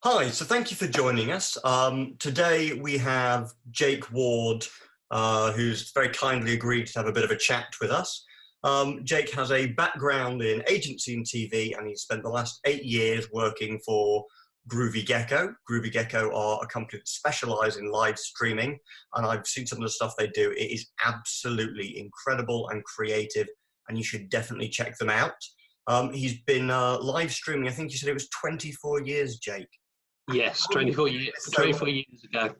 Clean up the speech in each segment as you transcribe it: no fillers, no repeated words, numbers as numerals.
Hi, so thank you for joining us. Today we have Jake Ward, who's very kindly agreed to have a bit of a chat with us. Jake has a background in agency and TV, and he's spent the last 8 years working for Groovy Gecko. Groovy Gecko are a company that specialise in live streaming, and I've seen some of the stuff they do. It is absolutely incredible and creative, and you should definitely check them out. He's been live streaming, I think you said it was 24 years, Jake. Yes, 24 years ago,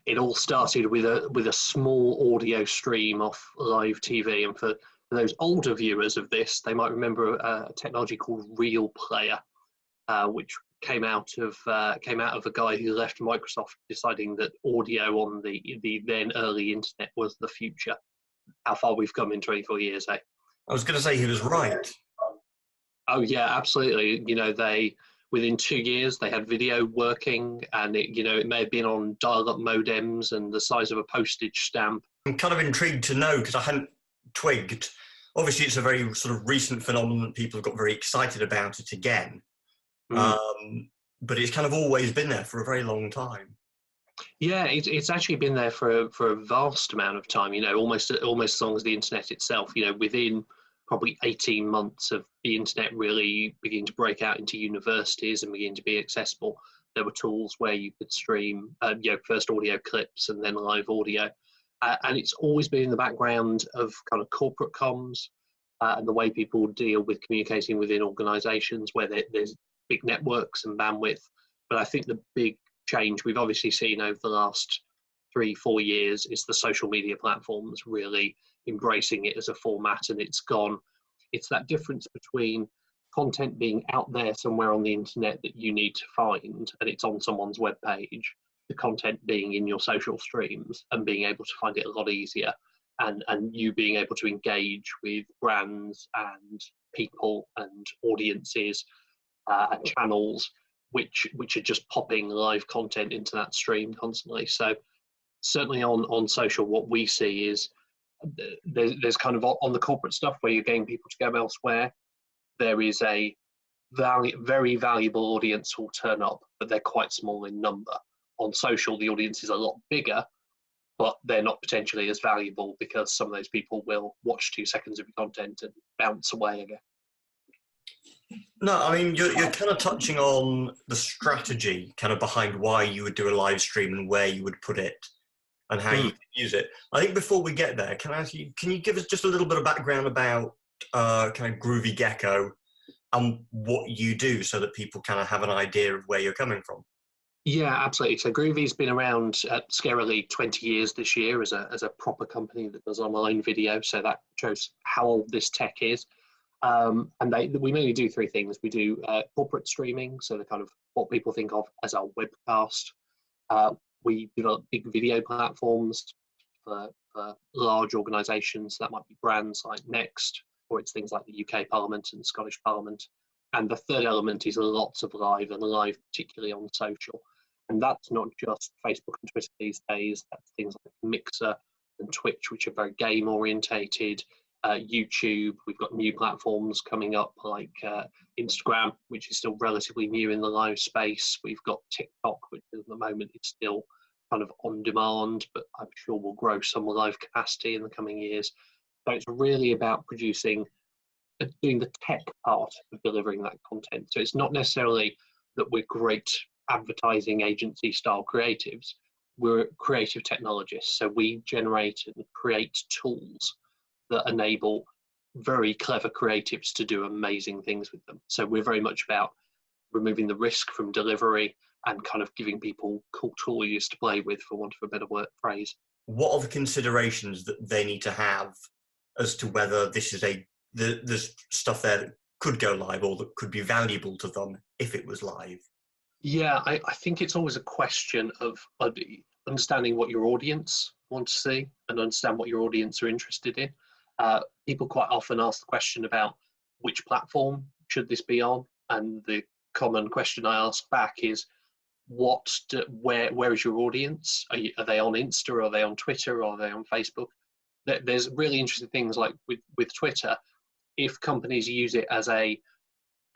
it all So started with a small audio stream off live TV. And for those older viewers of this, they might remember a technology called Real Player, which came out of a guy who left Microsoft, deciding that audio on the then early internet was the future. How far we've come in 24 years, eh? I was going to say he was right. Oh yeah, absolutely. Within 2 years they had video working, and it may have been on dial-up modems and the size of a postage stamp. I'm kind of intrigued to know because I hadn't twigged. Obviously, it's a very sort of recent phenomenon that people have got very excited about it again. Mm. But it's kind of always been there for a very long time. Yeah, it's actually been there for a vast amount of time. Almost as long as the internet itself. Within probably 18 months of the internet really beginning to break out into universities and begin to be accessible, there were tools where you could stream, first audio clips and then live audio. And it's always been in the background of kind of corporate comms and the way people deal with communicating within organizations where there's big networks and bandwidth. But I think the big change we've obviously seen over the last 3-4 years is the social media platforms really embracing it as a format. And it's that difference between content being out there somewhere on the internet that you need to find and it's on someone's web page, the content being in your social streams and being able to find it a lot easier, and you being able to engage with brands and people and audiences and channels which are just popping live content into that stream constantly. So certainly on social, what we see is there's kind of on the corporate stuff where you're getting people to go elsewhere, there is a very valuable audience who will turn up, but they're quite small in number. On social, the audience is a lot bigger, but they're not potentially as valuable because some of those people will watch 2 seconds of your content and bounce away again. No, I mean, you're kind of touching on the strategy kind of behind why you would do a live stream and where you would put it and how you can use it. I think before we get there, can you give us just a little bit of background about kind of Groovy Gecko and what you do so that people kind of have an idea of where you're coming from? Yeah, absolutely. So Groovy's been around scarily 20 years this year as a proper company that does online video. So that shows how old this tech is. And we mainly do 3 things. We do corporate streaming, so the kind of what people think of as our webcast. We develop big video platforms for large organisations. That might be brands like Next, or it's things like the UK Parliament and Scottish Parliament. And the third element is lots of live, and live particularly on social. And that's not just Facebook and Twitter these days. That's things like Mixer and Twitch, which are very game orientated. YouTube, we've got new platforms coming up like Instagram, which is still relatively new in the live space. We've got TikTok, which at the moment is still kind of on demand, but I'm sure will grow some live capacity in the coming years. So it's really about doing the tech part of delivering that content. So it's not necessarily that we're great advertising agency style creatives. We're creative technologists. So we generate and create tools that enable very clever creatives to do amazing things with them. So we're very much about removing the risk from delivery and kind of giving people cool tools to play with, for want of a better phrase. What are the considerations that they need to have as to whether this is there's stuff there that could go live or that could be valuable to them if it was live? Yeah, I think it's always a question of understanding what your audience wants to see and understand what your audience are interested in. People quite often ask the question about which platform should this be on, and the common question I ask back is, where is your audience? Are they on Insta, or are they on Twitter, or are they on Facebook? There's really interesting things like with Twitter. If companies use it as a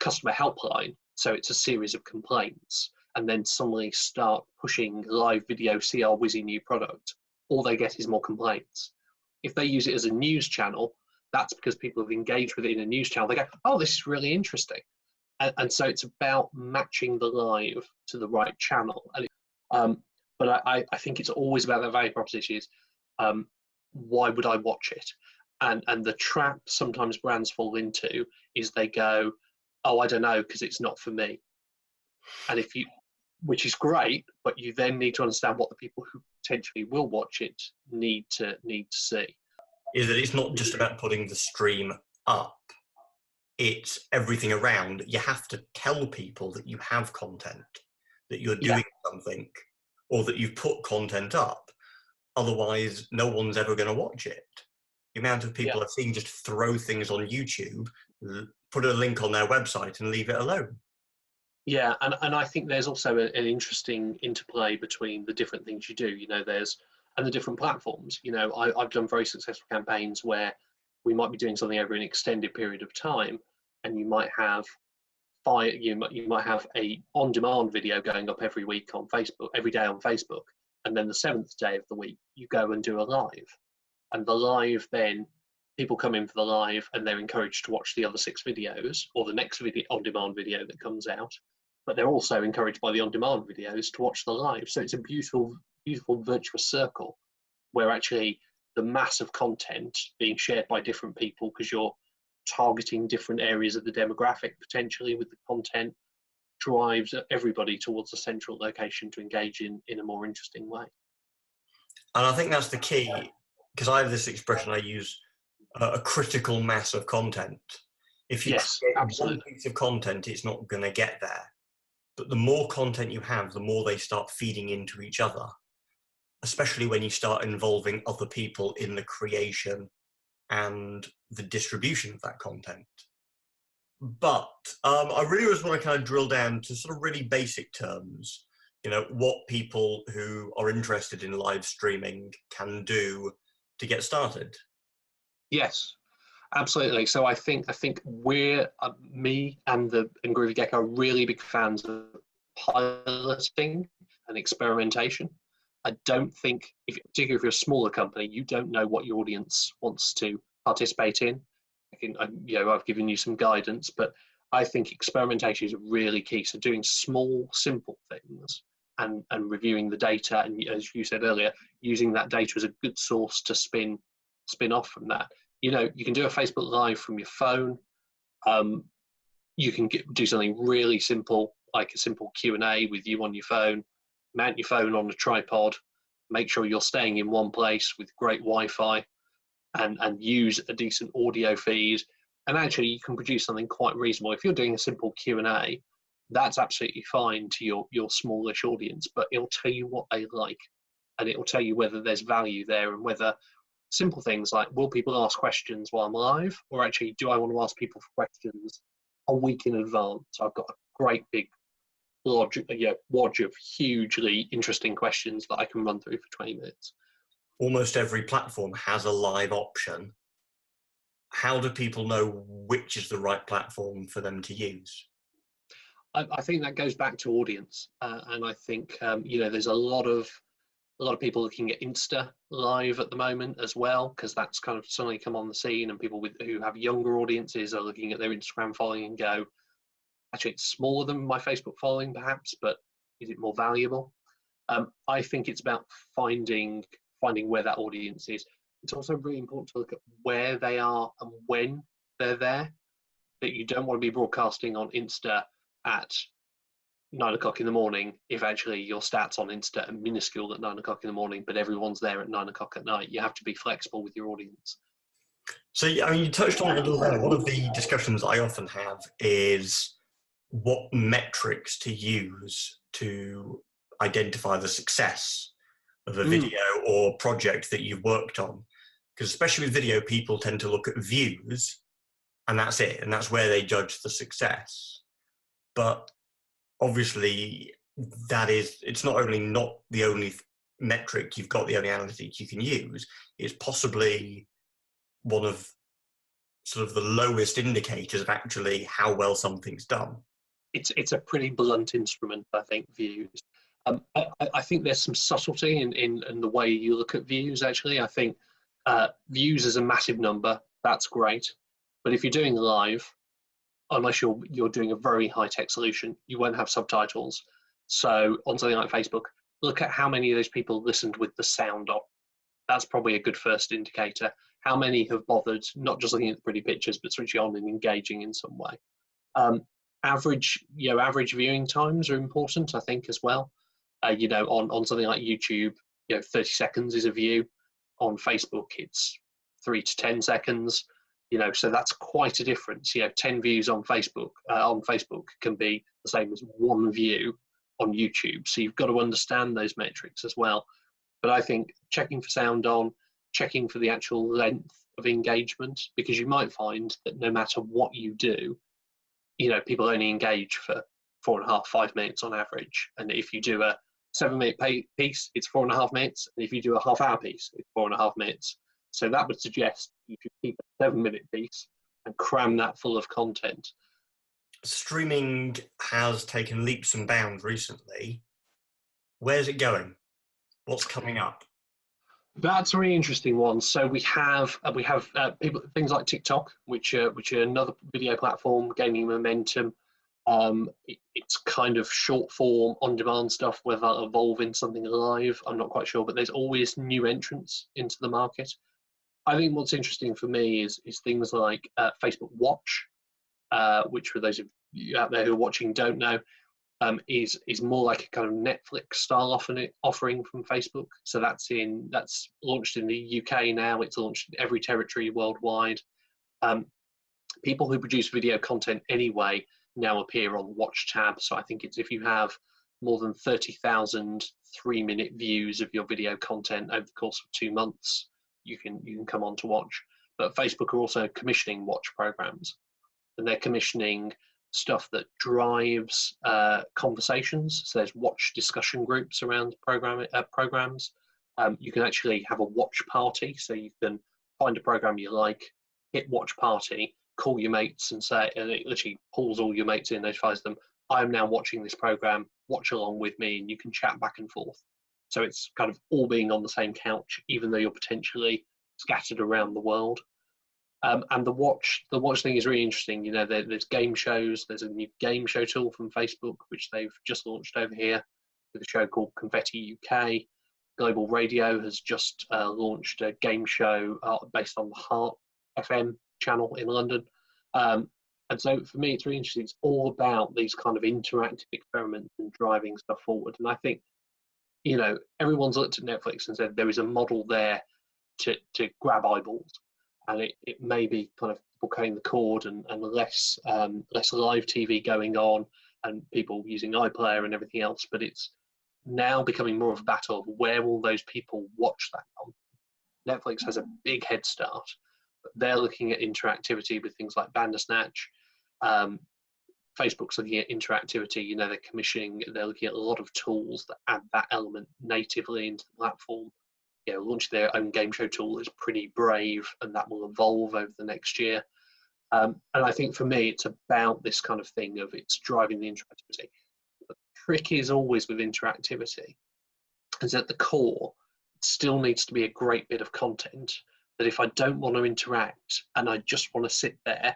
customer helpline, so it's a series of complaints, and then suddenly start pushing live video, see our whizzy new product, all they get is more complaints. If they use it as a news channel, that's because people have engaged with it in a news channel. They go, oh, this is really interesting. And so it's about matching the live to the right channel. But I think it's always about that value proposition is, why would I watch it? And the trap sometimes brands fall into is they go, oh, I don't know, because it's not for me. And which is great, but you then need to understand what the people who potentially will watch it need to see. Is that it's not just about putting the stream up, it's everything around. You have to tell people that you have content, that you're doing something, or that you've put content up. Otherwise, no one's ever going to watch it. The amount of people I've seen just throw things on YouTube, put a link on their website and leave it alone. Yeah, and I think there's also an interesting interplay between the different things you do, and the different platforms. I've done very successful campaigns where we might be doing something over an extended period of time, and you might have you might have a on-demand video going up every week on Facebook, every day on Facebook, and then the 7th day of the week you go and do a live, and the live, then people come in for the live and they're encouraged to watch the other 6 videos or the next video, on-demand video that comes out, but they're also encouraged by the on-demand videos to watch the live. So it's a beautiful virtuous circle where actually the mass of content being shared by different people, because you're targeting different areas of the demographic potentially with the content, drives everybody towards a central location to engage in a more interesting way. And I think that's the key, because I have this expression I use, a critical mass of content. If you create one piece of content, it's not going to get there. But the more content you have, the more they start feeding into each other, especially when you start involving other people in the creation and the distribution of that content. But I really just want to kind of drill down to sort of really basic terms, what people who are interested in live streaming can do to get started. Yes, absolutely. So I think we're me and Groovy Gecko are really big fans of piloting and experimentation. I don't think, particularly if you're a smaller company, you don't know what your audience wants to participate in. I've given you some guidance, but I think experimentation is really key. So doing small, simple things and reviewing the data, and as you said earlier, using that data as a good source to spin off from that. You can do a Facebook Live from your phone. You can do something really simple, like a simple Q&A with you on your phone. Mount your phone on a tripod. Make sure you're staying in one place with great Wi-Fi, and use a decent audio feed. And actually, you can produce something quite reasonable. If you're doing a simple Q&A, that's absolutely fine to your smallish audience, but it'll tell you what they like, and it'll tell you whether there's value there, and whether simple things like, will people ask questions while I'm live, or actually, do I want to ask people for questions a week in advance? I've got a great big wodge of hugely interesting questions that I can run through for 20 minutes. Almost every platform has a live option. How do people know which is the right platform for them to use? I think that goes back to audience, and I think there's a lot of people looking at Insta Live at the moment as well, because that's kind of suddenly come on the scene, and people who have younger audiences are looking at their Instagram following and go, actually, it's smaller than my Facebook following perhaps, but is it more valuable? I think it's about finding where that audience is. It's also really important to look at where they are and when they're there. That you don't want to be broadcasting on Insta at 9 o'clock in the morning if actually your stats on Insta are minuscule at 9 o'clock in the morning, but everyone's there at 9 o'clock at night. You have to be flexible with your audience. So, you touched on it a little there. One of the discussions I often have is what metrics to use to identify the success of a video or project that you've worked on. Because especially with video, people tend to look at views, and that's it, and that's where they judge the success. But obviously, it's not only not the only metric you've got, the only analytic you can use, it's possibly one of sort of the lowest indicators of actually how well something's done. it's a pretty blunt instrument, I think, views. I think there's some subtlety in the way you look at views, actually. I think views as a massive number, that's great. But if you're doing live, unless you're doing a very high-tech solution, you won't have subtitles. So on something like Facebook, look at how many of those people listened with the sound on. That's probably a good first indicator. How many have bothered not just looking at the pretty pictures, but switching on and engaging in some way? Average viewing times are important, I think, as well. On something like YouTube, 30 seconds is a view. On Facebook, it's 3 to 10 seconds. So that's quite a difference. 10 views on Facebook can be the same as 1 view on YouTube. So you've got to understand those metrics as well. But I think checking for sound on, checking for the actual length of engagement, because you might find that no matter what you do, people only engage for 4.5, 5 minutes on average. And if you do a 7-minute piece, it's 4.5 minutes. And if you do a half-hour piece, it's 4.5 minutes. So that would suggest you should keep a 7-minute piece and cram that full of content. Streaming has taken leaps and bounds recently. Where's it going? What's coming up? That's a really interesting one. So we have people, things like TikTok, which are another video platform gaining momentum. It's kind of short form, on demand stuff. Whether that'll evolve in something live, I'm not quite sure. But there's always new entrants into the market. I think what's interesting for me is things like Facebook Watch, which for those of you out there who are watching don't know, is more like a kind of Netflix style offering from Facebook. So that's launched in the UK now. It's launched in every territory worldwide. People who produce video content anyway now appear on the Watch tab. So I think it's if you have more than 30,000 3-minute views of your video content over the course of 2 months, you can come on to Watch. But Facebook are also commissioning Watch programs, and they're commissioning stuff that drives conversations. So there's Watch discussion groups around programs. You can actually have a watch party, so you can find a program you like, hit watch party, call your mates and say, and it literally pulls all your mates in, notifies them, I'm now watching this program, watch along with me, and you can chat back and forth. So it's kind of all being on the same couch, even though you're potentially scattered around the world. And the watch thing is really interesting. There's game shows. There's a new game show tool from Facebook, which they've just launched over here with a show called Confetti UK. Global Radio has just launched a game show based on the Heart FM channel in London. And so for me, it's really interesting. It's all about these kind of interactive experiments and driving stuff forward. And I think, everyone's looked at Netflix and said there is a model there to grab eyeballs. And it may be kind of people cutting the cord and less live TV going on and people using iPlayer and everything else. But it's now becoming more of a battle of where will those people watch that on. Netflix has a big head start, but they're looking at interactivity with things like Bandersnatch. Facebook's looking at interactivity. They're looking at a lot of tools that add that element natively into the platform. Launching their own game show tool is pretty brave, and that will evolve over the next year. And I think for me, it's about this kind of thing of it's driving the interactivity. The trick is always with interactivity, is at the core, it still needs to be a great bit of content that if I don't want to interact and I just want to sit there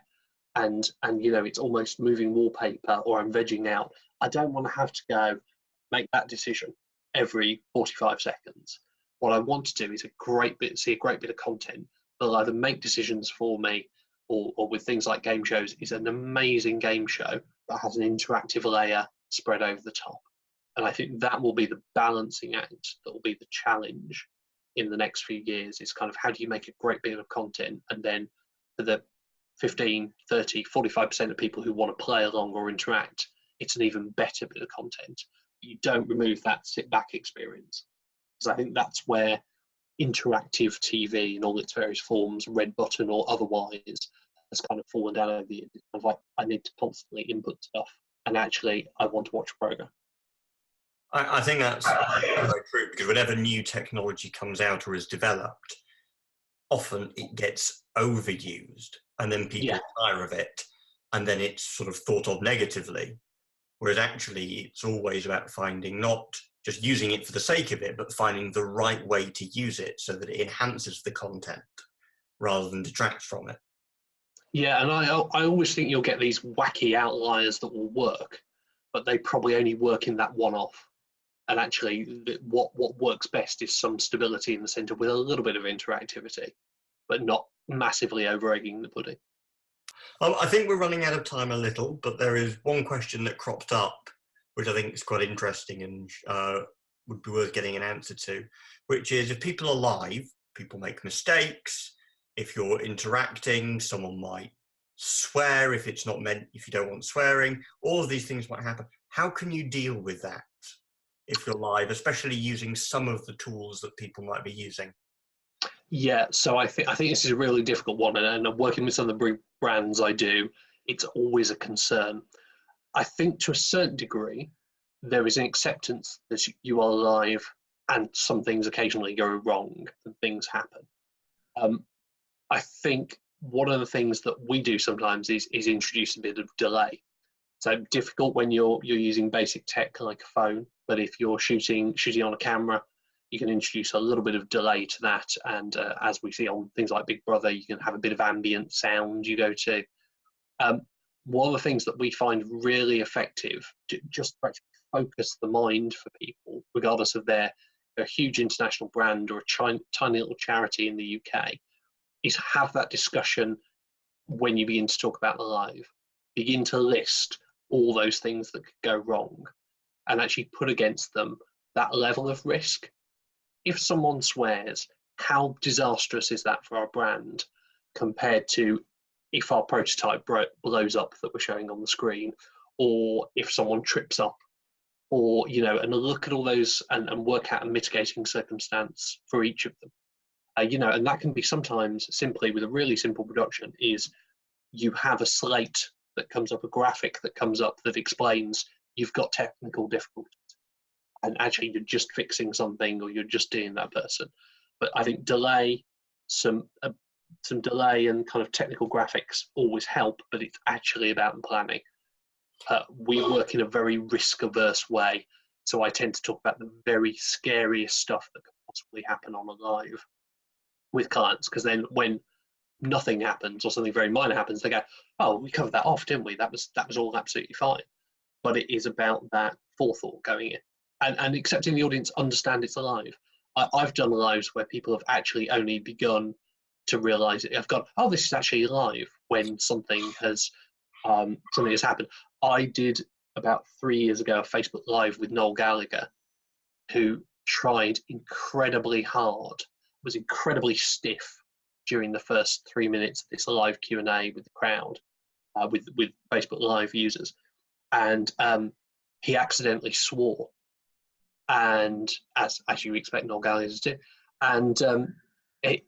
and it's almost moving wallpaper or I'm vegging out, I don't want to have to go make that decision every 45 seconds. What I want to do is see a great bit of content that'll either make decisions for me or with things like game shows, is an amazing game show that has an interactive layer spread over the top. And I think that will be the balancing act, that will be the challenge in the next few years, is kind of how do you make a great bit of content, and then for the 15, 30, 45% of people who want to play along or interact, it's an even better bit of content. You don't remove that sit back experience. I think that's where interactive TV in all its various forms, red button or otherwise, has kind of fallen down over the years. It's kind of like, I need to constantly input stuff, and actually I want to watch a program. I think that's very true, because whenever new technology comes out or is developed, often it gets overused, and then people tire of it, and then it's sort of thought of negatively. whereas actually it's always about finding, not just using it for the sake of it, but finding the right way to use it so that it enhances the content rather than detracts from it. Yeah, and I always think you'll get these wacky outliers that will work, but they probably only work in that one-off. And actually, what works best is some stability in the centre with a little bit of interactivity, but not massively over-egging the pudding. I think we're running out of time a little, but there is one question that cropped up, which I think is quite interesting and would be worth getting an answer to, which is if people are live, people make mistakes. If you're interacting, someone might swear if it's not meant, if you don't want swearing. All of these things might happen. How can you deal with that if you're live, especially using some of the tools that people might be using? Yeah, so I think this is a really difficult one, and working with some of the brands I do, it's always a concern. I think to a certain degree, there is an acceptance that you are live and some things occasionally go wrong and things happen. I think one of the things that we do sometimes is introduce a bit of delay. So difficult when you're using basic tech like a phone, but if you're shooting on a camera, you can introduce a little bit of delay to that. And as we see on things like Big Brother, you can have a bit of ambient sound you go to. One of the things that we find really effective, just to actually focus the mind for people, regardless of their a huge international brand or a tiny little charity in the UK, is have that discussion when you begin to talk about the live. Begin to list all those things that could go wrong and actually put against them that level of risk. If someone swears, how disastrous is that for our brand compared to if our prototype blows up that we're showing on the screen, or if someone trips up, or, and look at all those and work out a mitigating circumstance for each of them. And that can be sometimes simply with a really simple production is you have a slate that comes up, a graphic that comes up that explains you've got technical difficulties and actually you're just fixing something or you're just doing that person. But I think delay, some delay and kind of technical graphics always help, but it's actually about planning. We work in a very risk-averse way, so I tend to talk about the very scariest stuff that could possibly happen on a live with clients, because then when nothing happens or something very minor happens, they go, "Oh, we covered that off, didn't we? That was all absolutely fine." But it is about that forethought going in and accepting the audience understand it's alive. I've done lives where people have actually only begun to realise it. I've gone, "Oh, this is actually live," when something has happened. I did about 3 years ago a Facebook Live with Noel Gallagher, who tried incredibly hard, was incredibly stiff during the first 3 minutes of this live Q&A with the crowd, with Facebook Live users, and he accidentally swore, and as you expect Noel Gallagher to do, and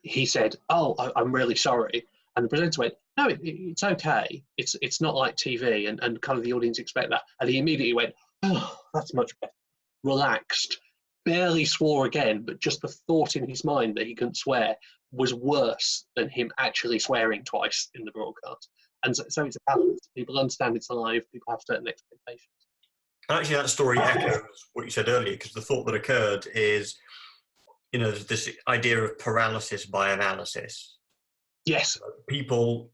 he said, "Oh, I'm really sorry," and the presenter went, "No, it's okay. It's not like TV," and kind of the audience expect that, and he immediately went, "Oh, that's much better," relaxed, barely swore again, but just the thought in his mind that he couldn't swear was worse than him actually swearing twice in the broadcast. And so it's a balance. People understand it's alive. People have certain expectations. Actually, that story echoes what you said earlier, because the thought that occurred is, there's this idea of paralysis by analysis. Yes. People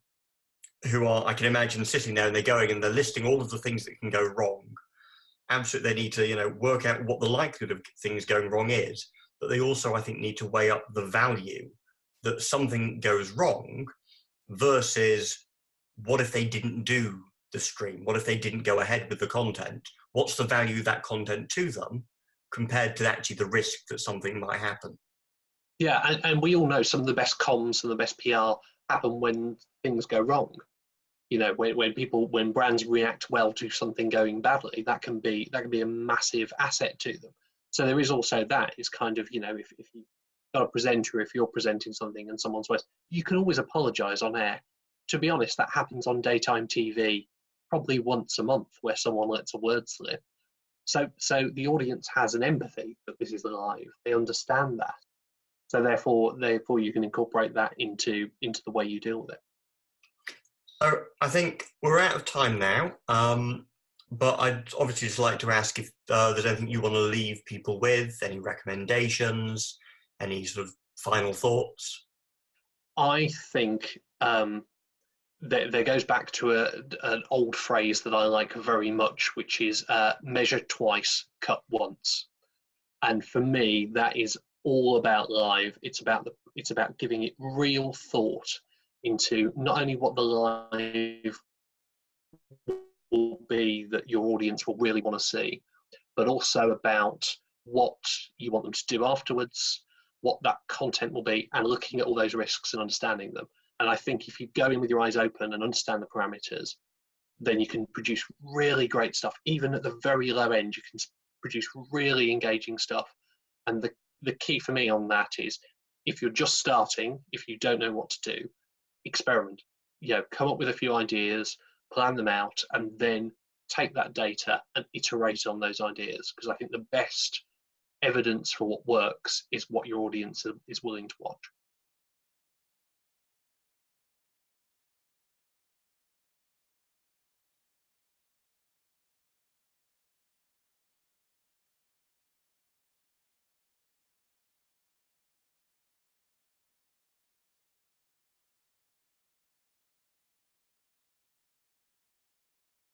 who are, I can imagine, sitting there and they're going and they're listing all of the things that can go wrong. Absolutely, they need to, work out what the likelihood of things going wrong is. But they also, I think, need to weigh up the value that something goes wrong versus what if they didn't do the stream? What if they didn't go ahead with the content? What's the value of that content to them compared to actually the risk that something might happen? Yeah, and we all know some of the best comms and the best PR happen when things go wrong. When brands react well to something going badly, that can be a massive asset to them. So there is also that. It's kind of, if you've got a presenter, if you're presenting something and someone swears, you can always apologise on air. To be honest, that happens on daytime TV probably once a month where someone lets a word slip. So the audience has an empathy that this is live. They understand that. So therefore you can incorporate that into the way you deal with it. So I think we're out of time now. But I'd obviously just like to ask if there's anything you want to leave people with, any recommendations, any sort of final thoughts. I think there goes back to an old phrase that I like very much, which is measure twice, cut once. And for me, that is all about live. It's about giving it real thought into not only what the live will be that your audience will really want to see, but also about what you want them to do afterwards, what that content will be, and looking at all those risks and understanding them. And I think if you go in with your eyes open and understand the parameters, then you can produce really great stuff. Even at the very low end, you can produce really engaging stuff. And the key for me on that is, if you're just starting, if you don't know what to do, experiment. Come up with a few ideas, plan them out, and then take that data and iterate on those ideas. Because I think the best evidence for what works is what your audience is willing to watch.